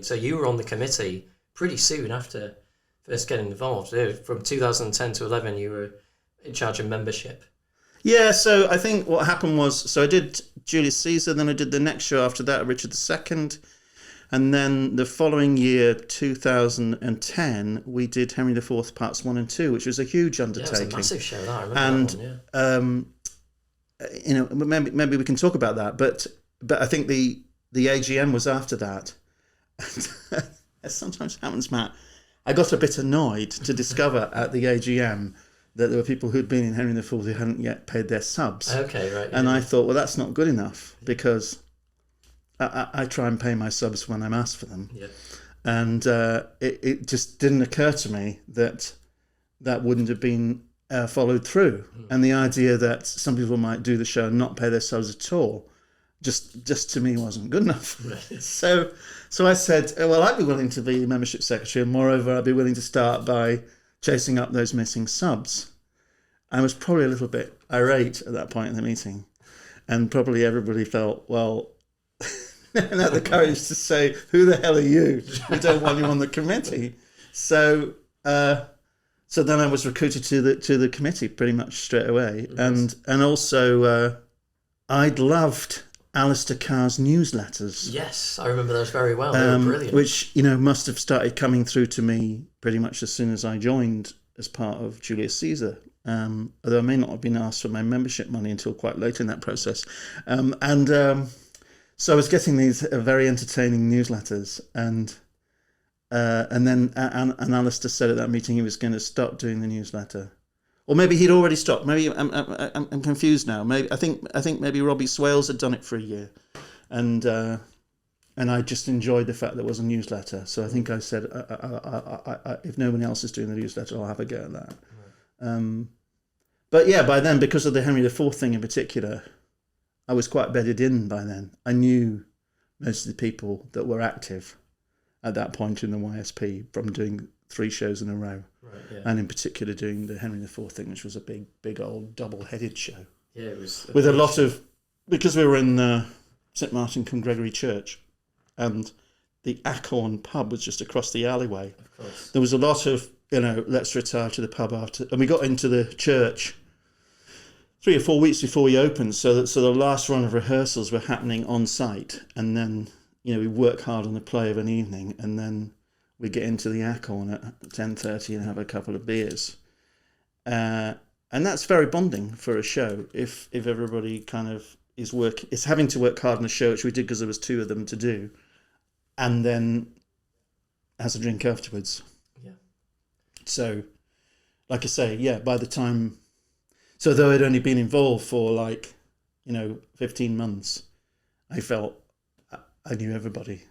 So you were on the committee pretty soon after first getting involved. From 2010 to 11, you were in charge of membership. Yeah, so I think what happened was, so I did Julius Caesar, then I did the next show after that, Richard II, and then the following year, 2010, we did Henry IV Parts 1 and 2, which was a huge undertaking. Yeah, it was a massive show, that. I remember that one, you know, maybe we can talk about that, but I think the AGM was after that. As sometimes happens, Matt, I got a bit annoyed to discover at the AGM that there were people who'd been in Henry IV who hadn't yet paid their subs. Okay, right. And I thought, well, that's not good enough, because I try and pay my subs when I'm asked for them. Yeah. And it just didn't occur to me that wouldn't have been followed through. And the idea that some people might do the show and not pay their subs at all just to me wasn't good enough. Right. So I said, well, I'd be willing to be membership secretary, and moreover, I'd be willing to start by chasing up those missing subs. I was probably a little bit irate at that point in the meeting, and probably everybody felt, well, and had the courage to say, who the hell are you? We don't want you on the committee. So then I was recruited to the committee pretty much straight away. Nice. And also I'd loved Alistair Carr's newsletters. Yes, I remember those very well. They were brilliant. Which, you know, must have started coming through to me pretty much as soon as I joined as part of Julius Caesar. Although I may not have been asked for my membership money until quite late in that process. So I was getting these very entertaining newsletters, and then Alistair said at that meeting he was going to stop doing the newsletter, or maybe he'd already stopped. Maybe I'm confused now. Maybe I think maybe Robbie Swales had done it for a year, and I just enjoyed the fact that it was a newsletter. So I think I said, if no one else is doing the newsletter, I'll have a go at that. Right. But yeah, by then, because of the Henry IV thing in particular, I was quite bedded in by then. I knew most of the people that were active at that point in the YSP from doing 3 shows in a row. Right, yeah. And in particular doing the Henry IV thing, which was a big old double-headed show. Yeah, it was. With a lot of, because we were in St Martin cum Gregory Church, and the Acorn pub was just across the alleyway. Of course. There was a lot of, let's retire to the pub after, and we got into the church 3 or 4 weeks before we opened, so the last run of rehearsals were happening on site, and then we work hard on the play of an evening, and then we get into the Acorn at 10:30 and have a couple of beers, and that's very bonding for a show. If everybody kind of is having to work hard on a show, which we did because there was 2 of them to do, and then has a drink afterwards. Yeah. So, like I say, yeah, by the time. So though I'd only been involved for 15 months, I felt I knew everybody.